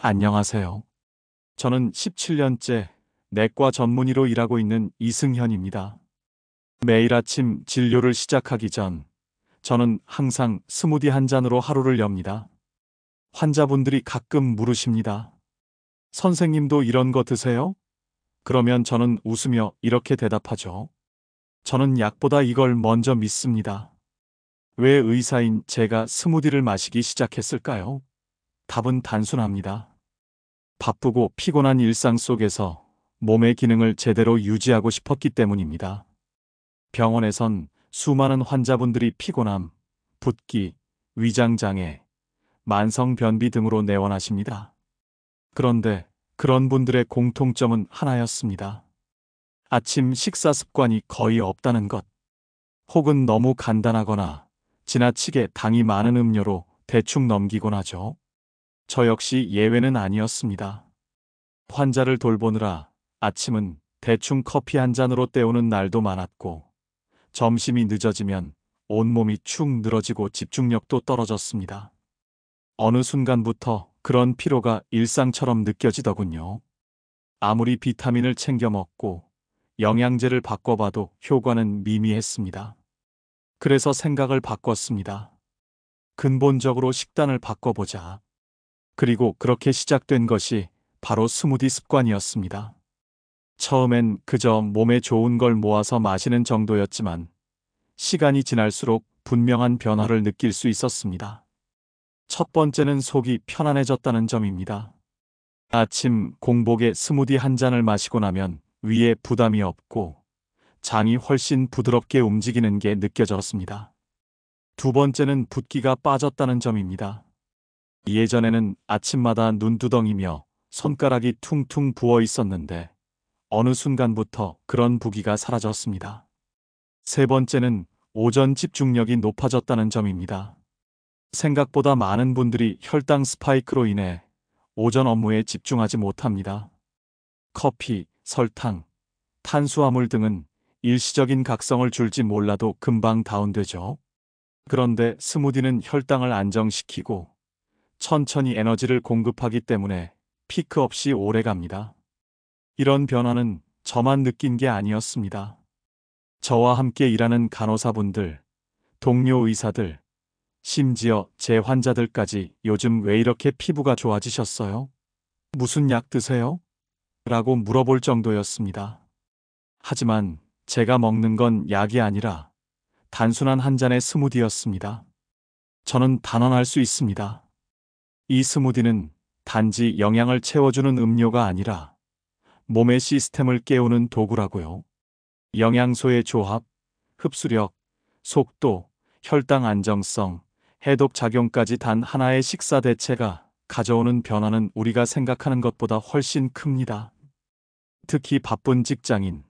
안녕하세요. 저는 17년째 내과 전문의로 일하고 있는 이승현입니다. 매일 아침 진료를 시작하기 전 저는 항상 스무디 한 잔으로 하루를 엽니다. 환자분들이 가끔 물으십니다. 선생님도 이런 거 드세요? 그러면 저는 웃으며 이렇게 대답하죠. 저는 약보다 이걸 먼저 믿습니다. 왜 의사인 제가 스무디를 마시기 시작했을까요? 답은 단순합니다. 바쁘고 피곤한 일상 속에서 몸의 기능을 제대로 유지하고 싶었기 때문입니다. 병원에선 수많은 환자분들이 피곤함, 붓기, 위장장애, 만성변비 등으로 내원하십니다. 그런데 그런 분들의 공통점은 하나였습니다. 아침 식사 습관이 거의 없다는 것, 혹은 너무 간단하거나 지나치게 당이 많은 음료로 대충 넘기곤 하죠. 저 역시 예외는 아니었습니다. 환자를 돌보느라 아침은 대충 커피 한 잔으로 때우는 날도 많았고, 점심이 늦어지면 온몸이 축 늘어지고 집중력도 떨어졌습니다. 어느 순간부터 그런 피로가 일상처럼 느껴지더군요. 아무리 비타민을 챙겨 먹고 영양제를 바꿔봐도 효과는 미미했습니다. 그래서 생각을 바꿨습니다. 근본적으로 식단을 바꿔보자. 그리고 그렇게 시작된 것이 바로 스무디 습관이었습니다. 처음엔 그저 몸에 좋은 걸 모아서 마시는 정도였지만 시간이 지날수록 분명한 변화를 느낄 수 있었습니다. 첫 번째는 속이 편안해졌다는 점입니다. 아침 공복에 스무디 한 잔을 마시고 나면 위에 부담이 없고 장이 훨씬 부드럽게 움직이는 게 느껴졌습니다. 두 번째는 붓기가 빠졌다는 점입니다. 예전에는 아침마다 눈두덩이며 손가락이 퉁퉁 부어 있었는데 어느 순간부터 그런 부기가 사라졌습니다. 세 번째는 오전 집중력이 높아졌다는 점입니다. 생각보다 많은 분들이 혈당 스파이크로 인해 오전 업무에 집중하지 못합니다. 커피, 설탕, 탄수화물 등은 일시적인 각성을 줄지 몰라도 금방 다운되죠. 그런데 스무디는 혈당을 안정시키고 천천히 에너지를 공급하기 때문에 피크 없이 오래 갑니다. 이런 변화는 저만 느낀 게 아니었습니다. 저와 함께 일하는 간호사분들, 동료 의사들, 심지어 제 환자들까지 요즘 왜 이렇게 피부가 좋아지셨어요? 무슨 약 드세요? 라고 물어볼 정도였습니다. 하지만 제가 먹는 건 약이 아니라 단순한 한 잔의 스무디였습니다. 저는 단언할 수 있습니다. 이 스무디는 단지 영양을 채워주는 음료가 아니라 몸의 시스템을 깨우는 도구라고요. 영양소의 조합, 흡수력, 속도, 혈당 안정성, 해독 작용까지 단 하나의 식사 대체가 가져오는 변화는 우리가 생각하는 것보다 훨씬 큽니다. 특히 바쁜 직장인,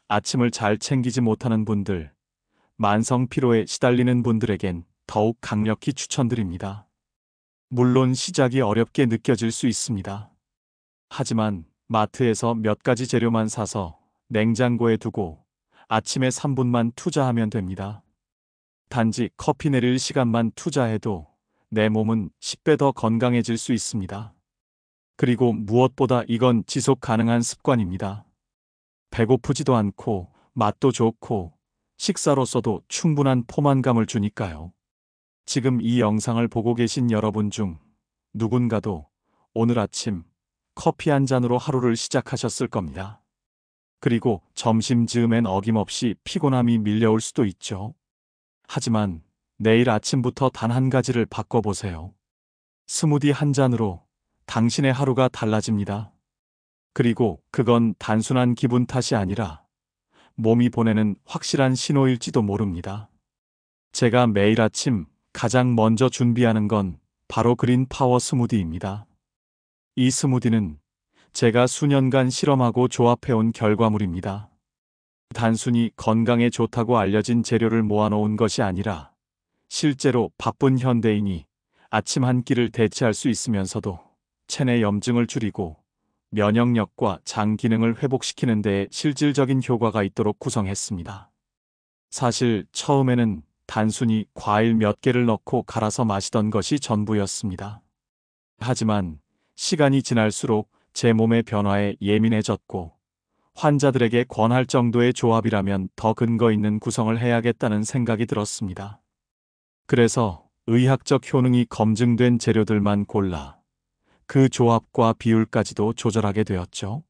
아침을 잘 챙기지 못하는 분들, 만성 피로에 시달리는 분들에겐 더욱 강력히 추천드립니다. 물론 시작이 어렵게 느껴질 수 있습니다. 하지만 마트에서 몇 가지 재료만 사서 냉장고에 두고 아침에 3분만 투자하면 됩니다. 단지 커피 내릴 시간만 투자해도 내 몸은 10배 더 건강해질 수 있습니다. 그리고 무엇보다 이건 지속 가능한 습관입니다. 배고프지도 않고 맛도 좋고 식사로서도 충분한 포만감을 주니까요. 지금 이 영상을 보고 계신 여러분 중 누군가도 오늘 아침 커피 한 잔으로 하루를 시작하셨을 겁니다. 그리고 점심 즈음엔 어김없이 피곤함이 밀려올 수도 있죠. 하지만 내일 아침부터 단 한 가지를 바꿔보세요. 스무디 한 잔으로 당신의 하루가 달라집니다. 그리고 그건 단순한 기분 탓이 아니라 몸이 보내는 확실한 신호일지도 모릅니다. 제가 매일 아침 가장 먼저 준비하는 건 바로 그린 파워 스무디입니다. 이 스무디는 제가 수년간 실험하고 조합해온 결과물입니다. 단순히 건강에 좋다고 알려진 재료를 모아놓은 것이 아니라 실제로 바쁜 현대인이 아침 한 끼를 대체할 수 있으면서도 체내 염증을 줄이고 면역력과 장 기능을 회복시키는 데에 실질적인 효과가 있도록 구성했습니다. 사실 처음에는 단순히 과일 몇 개를 넣고 갈아서 마시던 것이 전부였습니다. 하지만 시간이 지날수록 제 몸의 변화에 예민해졌고 환자들에게 권할 정도의 조합이라면 더 근거 있는 구성을 해야겠다는 생각이 들었습니다. 그래서 의학적 효능이 검증된 재료들만 골라 그 조합과 비율까지도 조절하게 되었죠.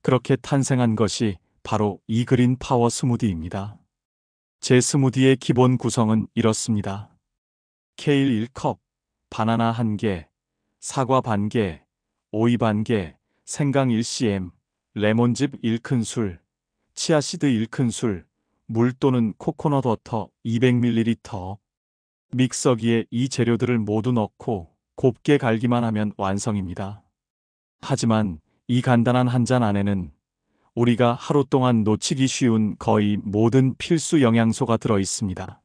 그렇게 탄생한 것이 바로 이 그린 파워 스무디입니다. 제 스무디의 기본 구성은 이렇습니다. 케일 1컵, 바나나 1개, 사과 반개, 오이 반개, 생강 1cm, 레몬즙 1큰술, 치아씨드 1큰술, 물 또는 코코넛 워터 200ml. 믹서기에 이 재료들을 모두 넣고 곱게 갈기만 하면 완성입니다. 하지만 이 간단한 한 잔 안에는 우리가 하루 동안 놓치기 쉬운 거의 모든 필수 영양소가 들어 있습니다.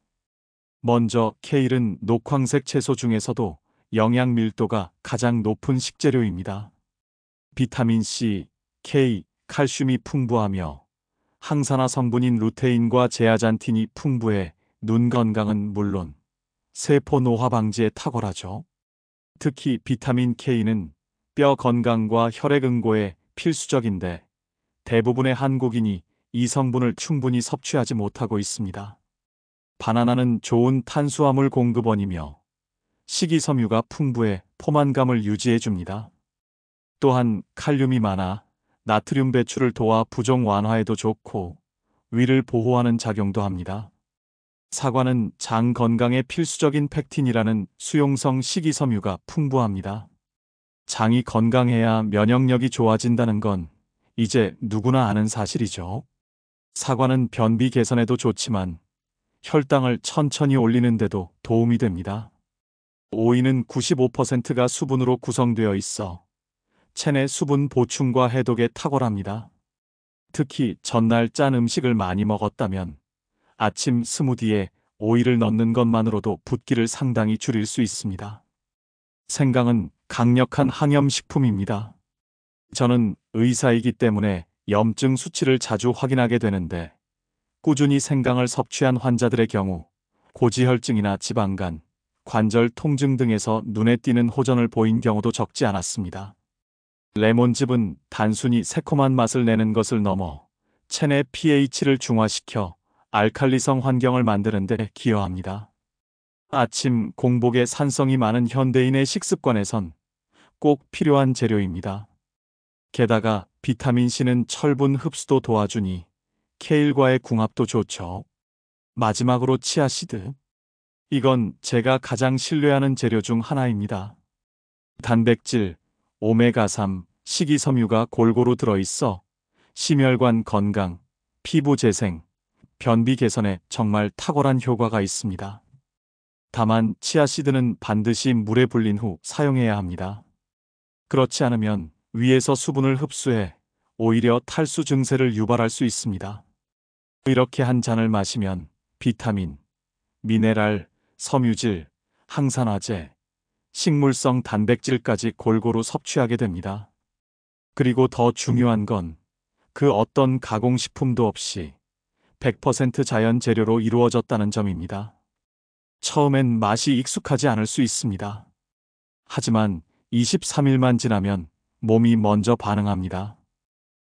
먼저 케일은 녹황색 채소 중에서도 영양 밀도가 가장 높은 식재료입니다. 비타민 C, K, 칼슘이 풍부하며 항산화 성분인 루테인과 제아잔틴이 풍부해 눈 건강은 물론 세포 노화 방지에 탁월하죠. 특히 비타민 K는 뼈 건강과 혈액 응고에 필수적인데 대부분의 한국인이 이 성분을 충분히 섭취하지 못하고 있습니다. 바나나는 좋은 탄수화물 공급원이며 식이섬유가 풍부해 포만감을 유지해 줍니다. 또한 칼륨이 많아 나트륨 배출을 도와 부종 완화에도 좋고 위를 보호하는 작용도 합니다. 사과는 장 건강에 필수적인 팩틴이라는 수용성 식이섬유가 풍부합니다. 장이 건강해야 면역력이 좋아진다는 건 이제 누구나 아는 사실이죠. 사과는 변비 개선에도 좋지만 혈당을 천천히 올리는데도 도움이 됩니다. 오이는 95%가 수분으로 구성되어 있어 체내 수분 보충과 해독에 탁월합니다. 특히 전날 짠 음식을 많이 먹었다면 아침 스무디에 오이를 넣는 것만으로도 붓기를 상당히 줄일 수 있습니다. 생강은 강력한 항염식품입니다. 저는 의사이기 때문에 염증 수치를 자주 확인하게 되는데 꾸준히 생강을 섭취한 환자들의 경우 고지혈증이나 지방간, 관절 통증 등에서 눈에 띄는 호전을 보인 경우도 적지 않았습니다. 레몬즙은 단순히 새콤한 맛을 내는 것을 넘어 체내 pH를 중화시켜 알칼리성 환경을 만드는 데 기여합니다. 아침 공복에 산성이 많은 현대인의 식습관에선 꼭 필요한 재료입니다. 게다가 비타민C는 철분 흡수도 도와주니 케일과의 궁합도 좋죠. 마지막으로 치아씨드. 이건 제가 가장 신뢰하는 재료 중 하나입니다. 단백질, 오메가3, 식이섬유가 골고루 들어있어 심혈관 건강, 피부 재생, 변비 개선에 정말 탁월한 효과가 있습니다. 다만 치아씨드는 반드시 물에 불린 후 사용해야 합니다. 그렇지 않으면 위에서 수분을 흡수해 오히려 탈수 증세를 유발할 수 있습니다. 이렇게 한 잔을 마시면 비타민, 미네랄, 섬유질, 항산화제, 식물성 단백질까지 골고루 섭취하게 됩니다. 그리고 더 중요한 건 그 어떤 가공식품도 없이 100% 자연 재료로 이루어졌다는 점입니다. 처음엔 맛이 익숙하지 않을 수 있습니다. 하지만 23일만 지나면 몸이 먼저 반응합니다.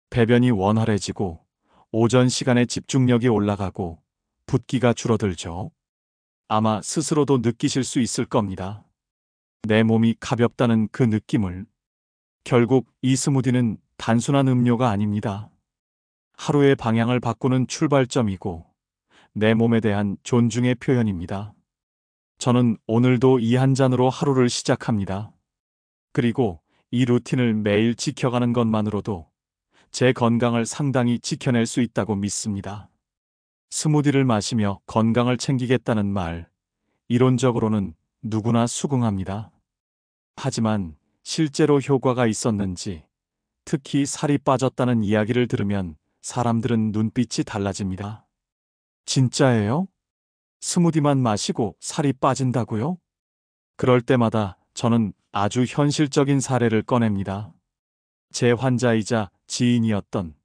배변이 원활해지고 오전 시간에 집중력이 올라가고 붓기가 줄어들죠. 아마 스스로도 느끼실 수 있을 겁니다. 내 몸이 가볍다는 그 느낌을. 결국 이 스무디는 단순한 음료가 아닙니다. 하루의 방향을 바꾸는 출발점이고 내 몸에 대한 존중의 표현입니다. 저는 오늘도 이 한 잔으로 하루를 시작합니다. 그리고 이 루틴을 매일 지켜가는 것만으로도 제 건강을 상당히 지켜낼 수 있다고 믿습니다. 스무디를 마시며 건강을 챙기겠다는 말, 이론적으로는 누구나 수긍합니다. 하지만 실제로 효과가 있었는지, 특히 살이 빠졌다는 이야기를 들으면 사람들은 눈빛이 달라집니다. 진짜예요? 스무디만 마시고 살이 빠진다고요? 그럴 때마다 저는 아주 현실적인 사례를 꺼냅니다. 제 환자이자 지인이었던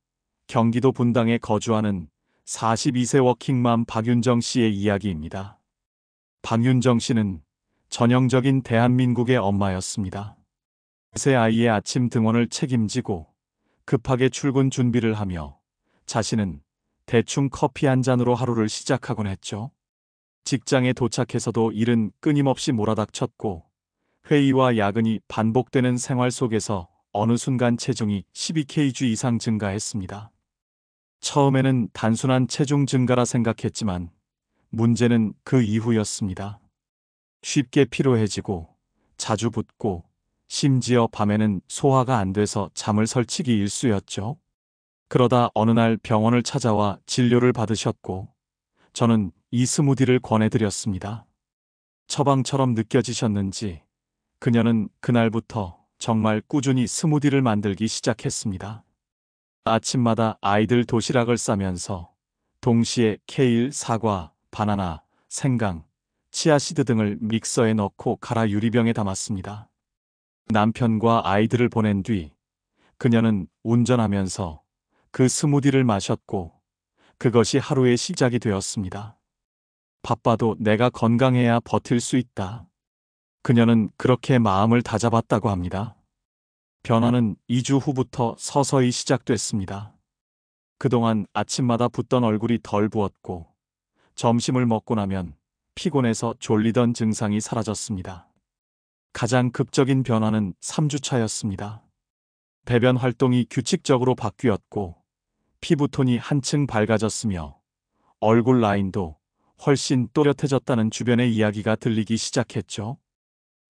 경기도 분당에 거주하는 42세 워킹맘 박윤정 씨의 이야기입니다. 박윤정 씨는 전형적인 대한민국의 엄마였습니다. 새 아이의 아침 등원을 책임지고 급하게 출근 준비를 하며 자신은 대충 커피 한 잔으로 하루를 시작하곤 했죠. 직장에 도착해서도 일은 끊임없이 몰아닥쳤고 회의와 야근이 반복되는 생활 속에서 어느 순간 체중이 12kg 이상 증가했습니다. 처음에는 단순한 체중 증가라 생각했지만 문제는 그 이후였습니다. 쉽게 피로해지고 자주 붓고 심지어 밤에는 소화가 안 돼서 잠을 설치기 일쑤였죠. 그러다 어느 날 병원을 찾아와 진료를 받으셨고 저는 이 스무디를 권해드렸습니다. 처방처럼 느껴지셨는지 그녀는 그날부터 정말 꾸준히 스무디를 만들기 시작했습니다. 아침마다 아이들 도시락을 싸면서 동시에 케일, 사과, 바나나, 생강, 치아시드 등을 믹서에 넣고 갈아 유리병에 담았습니다. 남편과 아이들을 보낸 뒤 그녀는 운전하면서 그 스무디를 마셨고 그것이 하루의 시작이 되었습니다. 바빠도 내가 건강해야 버틸 수 있다. 그녀는 그렇게 마음을 다잡았다고 합니다. 변화는 2주 후부터 서서히 시작됐습니다. 그동안 아침마다 붓던 얼굴이 덜 부었고 점심을 먹고 나면 피곤해서 졸리던 증상이 사라졌습니다. 가장 극적인 변화는 3주 차였습니다. 배변 활동이 규칙적으로 바뀌었고 피부톤이 한층 밝아졌으며 얼굴 라인도 훨씬 또렷해졌다는 주변의 이야기가 들리기 시작했죠.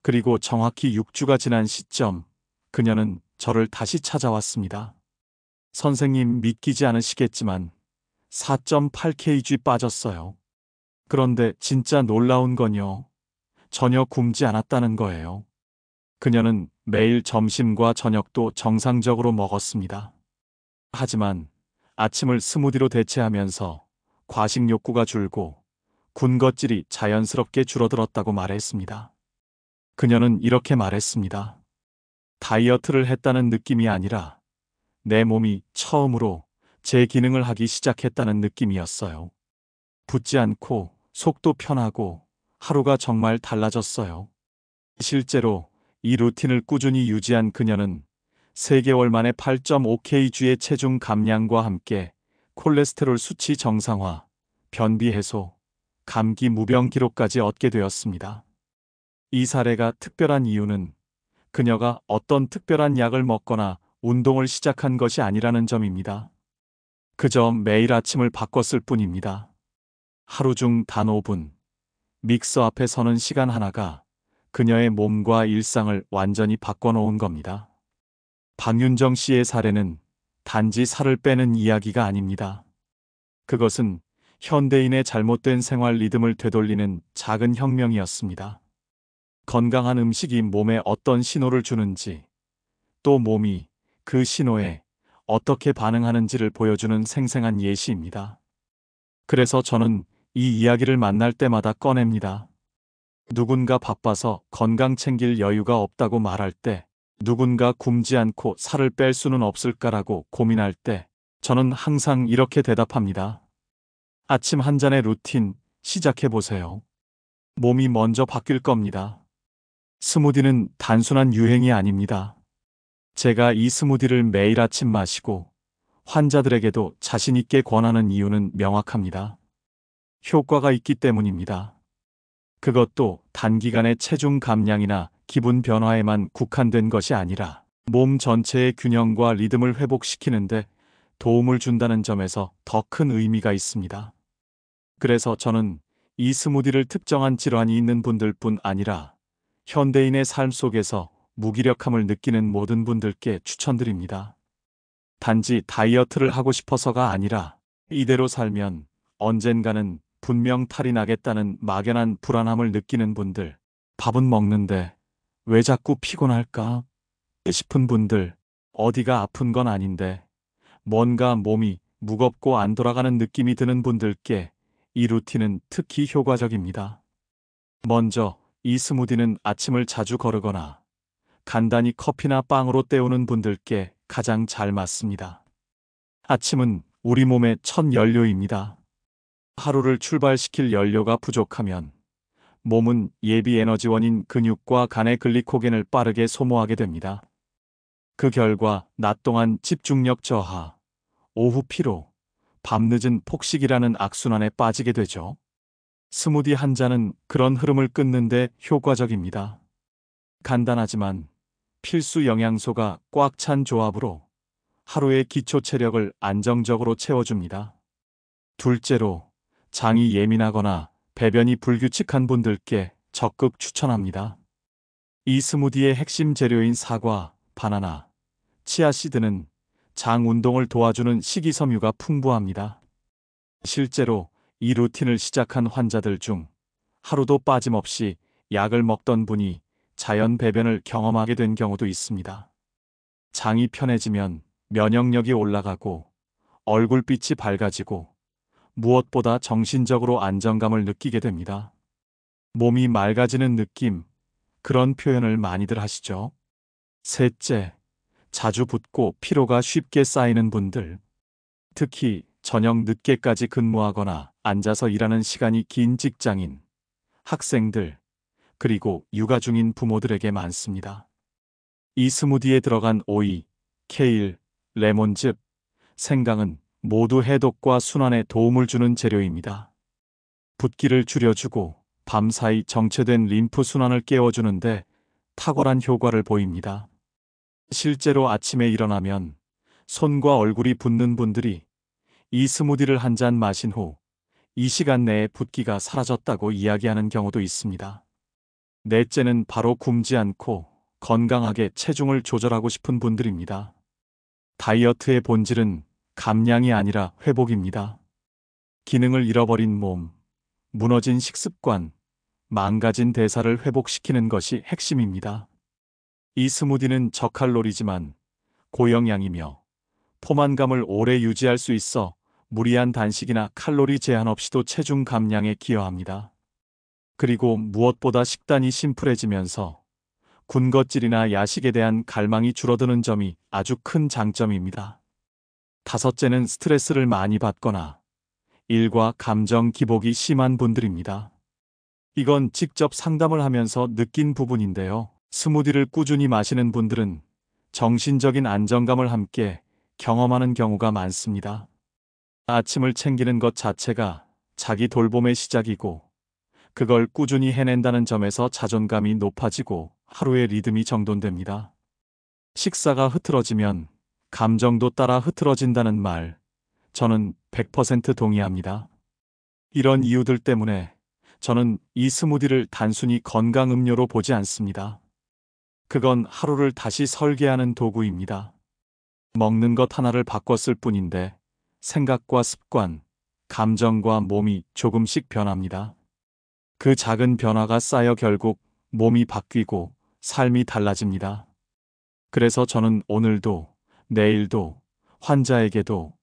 그리고 정확히 6주가 지난 시점, 그녀는 저를 다시 찾아왔습니다. 선생님 믿기지 않으시겠지만 4.8kg 빠졌어요. 그런데 진짜 놀라운 건요. 전혀 굶지 않았다는 거예요. 그녀는 매일 점심과 저녁도 정상적으로 먹었습니다. 하지만 아침을 스무디로 대체하면서 과식 욕구가 줄고 군것질이 자연스럽게 줄어들었다고 말했습니다. 그녀는 이렇게 말했습니다. 다이어트를 했다는 느낌이 아니라 내 몸이 처음으로 제 기능을 하기 시작했다는 느낌이었어요. 붓지 않고 속도 편하고 하루가 정말 달라졌어요. 실제로 이 루틴을 꾸준히 유지한 그녀는 3개월 만에 8.5kg의 체중 감량과 함께 콜레스테롤 수치 정상화, 변비 해소, 감기 무병 기록까지 얻게 되었습니다. 이 사례가 특별한 이유는 그녀가 어떤 특별한 약을 먹거나 운동을 시작한 것이 아니라는 점입니다. 그저 매일 아침을 바꿨을 뿐입니다. 하루 중 단 5분, 믹서 앞에 서는 시간 하나가 그녀의 몸과 일상을 완전히 바꿔놓은 겁니다. 박윤정 씨의 사례는 단지 살을 빼는 이야기가 아닙니다. 그것은 현대인의 잘못된 생활 리듬을 되돌리는 작은 혁명이었습니다. 건강한 음식이 몸에 어떤 신호를 주는지, 또 몸이 그 신호에 어떻게 반응하는지를 보여주는 생생한 예시입니다. 그래서 저는 이 이야기를 만날 때마다 꺼냅니다. 누군가 바빠서 건강 챙길 여유가 없다고 말할 때, 누군가 굶지 않고 살을 뺄 수는 없을까라고 고민할 때, 저는 항상 이렇게 대답합니다. 아침 한 잔의 루틴 시작해보세요. 몸이 먼저 바뀔 겁니다. 스무디는 단순한 유행이 아닙니다. 제가 이 스무디를 매일 아침 마시고 환자들에게도 자신있게 권하는 이유는 명확합니다. 효과가 있기 때문입니다. 그것도 단기간의 체중 감량이나 기분 변화에만 국한된 것이 아니라 몸 전체의 균형과 리듬을 회복시키는데 도움을 준다는 점에서 더 큰 의미가 있습니다. 그래서 저는 이 스무디를 특정한 질환이 있는 분들뿐 아니라 현대인의 삶 속에서 무기력함을 느끼는 모든 분들께 추천드립니다. 단지 다이어트를 하고 싶어서가 아니라 이대로 살면 언젠가는 분명 탈이 나겠다는 막연한 불안함을 느끼는 분들, 밥은 먹는데 왜 자꾸 피곤할까 싶은 분들, 어디가 아픈 건 아닌데 뭔가 몸이 무겁고 안 돌아가는 느낌이 드는 분들께 이 루틴은 특히 효과적입니다. 먼저 이 스무디는 아침을 자주 거르거나 간단히 커피나 빵으로 때우는 분들께 가장 잘 맞습니다. 아침은 우리 몸의 첫 연료입니다. 하루를 출발시킬 연료가 부족하면 몸은 예비 에너지원인 근육과 간의 글리코겐을 빠르게 소모하게 됩니다. 그 결과 낮 동안 집중력 저하, 오후 피로, 밤늦은 폭식이라는 악순환에 빠지게 되죠. 스무디 한 잔은 그런 흐름을 끊는데 효과적입니다. 간단하지만 필수 영양소가 꽉 찬 조합으로 하루의 기초 체력을 안정적으로 채워줍니다. 둘째로, 장이 예민하거나 배변이 불규칙한 분들께 적극 추천합니다. 이 스무디의 핵심 재료인 사과, 바나나, 치아씨드는 장 운동을 도와주는 식이섬유가 풍부합니다. 실제로 이 루틴을 시작한 환자들 중 하루도 빠짐없이 약을 먹던 분이 자연 배변을 경험하게 된 경우도 있습니다. 장이 편해지면 면역력이 올라가고 얼굴빛이 밝아지고 무엇보다 정신적으로 안정감을 느끼게 됩니다. 몸이 맑아지는 느낌, 그런 표현을 많이들 하시죠. 셋째, 자주 붓고 피로가 쉽게 쌓이는 분들, 특히 저녁 늦게까지 근무하거나 앉아서 일하는 시간이 긴 직장인, 학생들, 그리고 육아 중인 부모들에게 많습니다. 이 스무디에 들어간 오이, 케일, 레몬즙, 생강은 모두 해독과 순환에 도움을 주는 재료입니다. 붓기를 줄여주고 밤사이 정체된 림프 순환을 깨워주는데 탁월한 효과를 보입니다. 실제로 아침에 일어나면 손과 얼굴이 붓는 분들이 이 스무디를 한 잔 마신 후 이 시간 내에 붓기가 사라졌다고 이야기하는 경우도 있습니다. 넷째는 바로 굶지 않고 건강하게 체중을 조절하고 싶은 분들입니다. 다이어트의 본질은 감량이 아니라 회복입니다. 기능을 잃어버린 몸, 무너진 식습관, 망가진 대사를 회복시키는 것이 핵심입니다. 이 스무디는 저칼로리지만 고영양이며 포만감을 오래 유지할 수 있어 무리한 단식이나 칼로리 제한 없이도 체중 감량에 기여합니다. 그리고 무엇보다 식단이 심플해지면서 군것질이나 야식에 대한 갈망이 줄어드는 점이 아주 큰 장점입니다. 다섯째는 스트레스를 많이 받거나 일과 감정 기복이 심한 분들입니다. 이건 직접 상담을 하면서 느낀 부분인데요. 스무디를 꾸준히 마시는 분들은 정신적인 안정감을 함께 경험하는 경우가 많습니다. 아침을 챙기는 것 자체가 자기 돌봄의 시작이고 그걸 꾸준히 해낸다는 점에서 자존감이 높아지고 하루의 리듬이 정돈됩니다. 식사가 흐트러지면 감정도 따라 흐트러진다는 말, 저는 100% 동의합니다. 이런 이유들 때문에 저는 이 스무디를 단순히 건강 음료로 보지 않습니다. 그건 하루를 다시 설계하는 도구입니다. 먹는 것 하나를 바꿨을 뿐인데 생각과 습관, 감정과 몸이 조금씩 변합니다. 그 작은 변화가 쌓여 결국 몸이 바뀌고 삶이 달라집니다. 그래서 저는 오늘도, 내일도, 환자에게도,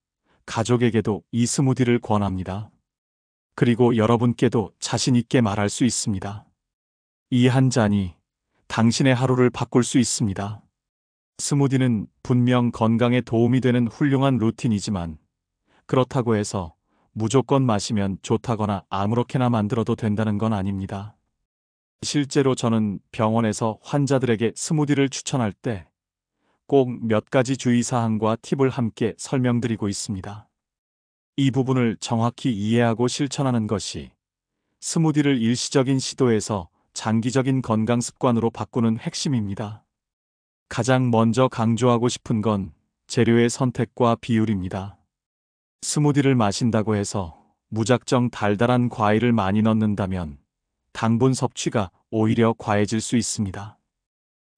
가족에게도 이 스무디를 권합니다. 그리고 여러분께도 자신 있게 말할 수 있습니다. 이 한 잔이 당신의 하루를 바꿀 수 있습니다. 스무디는 분명 건강에 도움이 되는 훌륭한 루틴이지만 그렇다고 해서 무조건 마시면 좋다거나 아무렇게나 만들어도 된다는 건 아닙니다. 실제로 저는 병원에서 환자들에게 스무디를 추천할 때 꼭 몇 가지 주의사항과 팁을 함께 설명드리고 있습니다. 이 부분을 정확히 이해하고 실천하는 것이 스무디를 일시적인 시도에서 장기적인 건강 습관으로 바꾸는 핵심입니다. 가장 먼저 강조하고 싶은 건 재료의 선택과 비율입니다. 스무디를 마신다고 해서 무작정 달달한 과일을 많이 넣는다면 당분 섭취가 오히려 과해질 수 있습니다.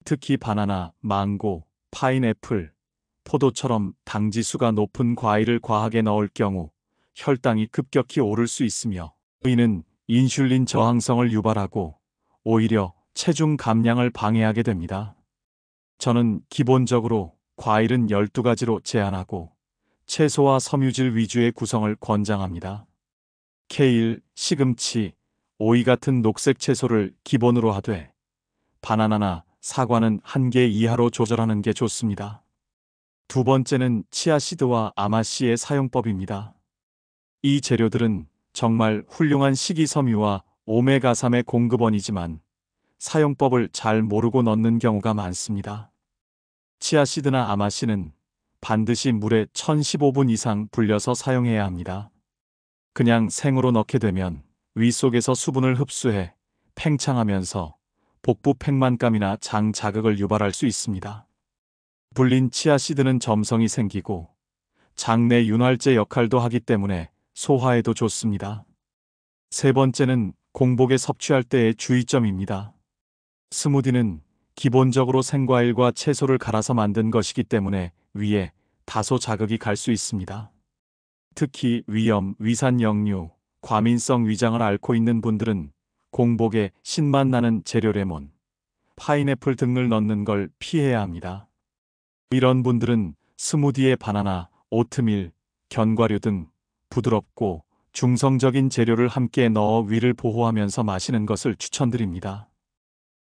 특히 바나나, 망고, 파인애플, 포도처럼 당지수가 높은 과일을 과하게 넣을 경우 혈당이 급격히 오를 수 있으며 이는 인슐린 저항성을 유발하고 오히려 체중 감량을 방해하게 됩니다. 저는 기본적으로 과일은 12가지로 제한하고 채소와 섬유질 위주의 구성을 권장합니다. 케일, 시금치, 오이 같은 녹색 채소를 기본으로 하되 바나나나 사과는 1개 이하로 조절하는 게 좋습니다. 두 번째는 치아씨드와 아마씨의 사용법입니다. 이 재료들은 정말 훌륭한 식이섬유와 오메가3의 공급원이지만 사용법을 잘 모르고 넣는 경우가 많습니다. 치아씨드나 아마씨는 반드시 물에 1015분 이상 불려서 사용해야 합니다. 그냥 생으로 넣게 되면 위 속에서 수분을 흡수해 팽창하면서 복부 팽만감이나 장 자극을 유발할 수 있습니다. 불린 치아씨드는 점성이 생기고 장내 윤활제 역할도 하기 때문에 소화에도 좋습니다. 세 번째는 공복에 섭취할 때의 주의점입니다. 스무디는 기본적으로 생과일과 채소를 갈아서 만든 것이기 때문에 위에 다소 자극이 갈 수 있습니다. 특히 위염, 위산 역류, 과민성 위장을 앓고 있는 분들은 공복에 신맛 나는 재료 레몬, 파인애플 등을 넣는 걸 피해야 합니다. 이런 분들은 스무디에 바나나, 오트밀, 견과류 등 부드럽고 중성적인 재료를 함께 넣어 위를 보호하면서 마시는 것을 추천드립니다.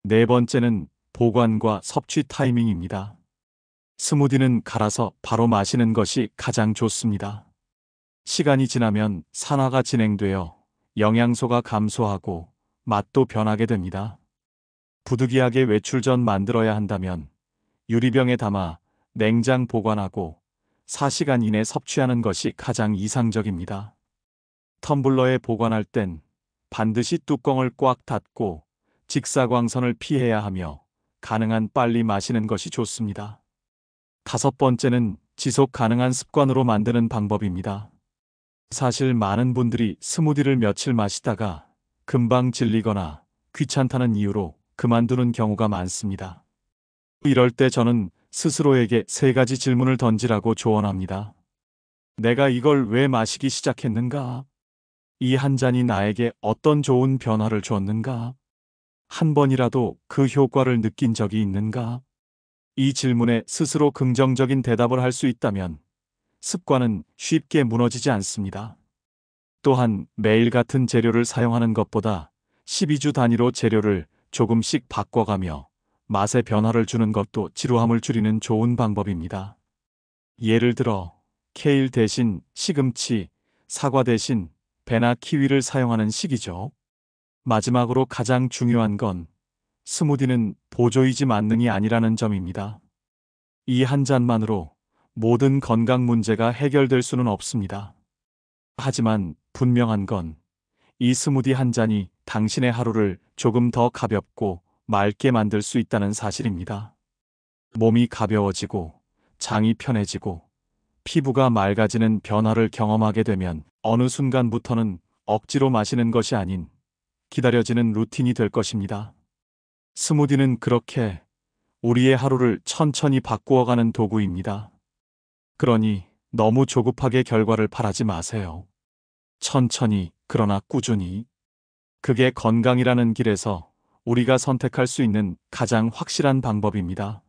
네 번째는 보관과 섭취 타이밍입니다. 스무디는 갈아서 바로 마시는 것이 가장 좋습니다. 시간이 지나면 산화가 진행되어 영양소가 감소하고 맛도 변하게 됩니다. 부득이하게 외출 전 만들어야 한다면 유리병에 담아 냉장 보관하고 4시간 이내 섭취하는 것이 가장 이상적입니다. 텀블러에 보관할 땐 반드시 뚜껑을 꽉 닫고 직사광선을 피해야 하며 가능한 빨리 마시는 것이 좋습니다. 다섯 번째는 지속 가능한 습관으로 만드는 방법입니다. 사실 많은 분들이 스무디를 며칠 마시다가 금방 질리거나 귀찮다는 이유로 그만두는 경우가 많습니다. 이럴 때 저는 스스로에게 세 가지 질문을 던지라고 조언합니다. 내가 이걸 왜 마시기 시작했는가? 이 한 잔이 나에게 어떤 좋은 변화를 줬는가? 한 번이라도 그 효과를 느낀 적이 있는가? 이 질문에 스스로 긍정적인 대답을 할 수 있다면 습관은 쉽게 무너지지 않습니다. 또한 매일 같은 재료를 사용하는 것보다 12주 단위로 재료를 조금씩 바꿔가며 맛의 변화를 주는 것도 지루함을 줄이는 좋은 방법입니다. 예를 들어 케일 대신 시금치, 사과 대신 배나 키위를 사용하는 식이죠. 마지막으로 가장 중요한 건 스무디는 보조이지 만능이 아니라는 점입니다. 이 한 잔만으로 모든 건강 문제가 해결될 수는 없습니다. 하지만 분명한 건 이 스무디 한 잔이 당신의 하루를 조금 더 가볍고 맑게 만들 수 있다는 사실입니다. 몸이 가벼워지고 장이 편해지고 피부가 맑아지는 변화를 경험하게 되면 어느 순간부터는 억지로 마시는 것이 아닌 기다려지는 루틴이 될 것입니다. 스무디는 그렇게 우리의 하루를 천천히 바꾸어가는 도구입니다. 그러니 너무 조급하게 결과를 바라지 마세요. 천천히, 그러나 꾸준히. 그게 건강이라는 길에서 우리가 선택할 수 있는 가장 확실한 방법입니다.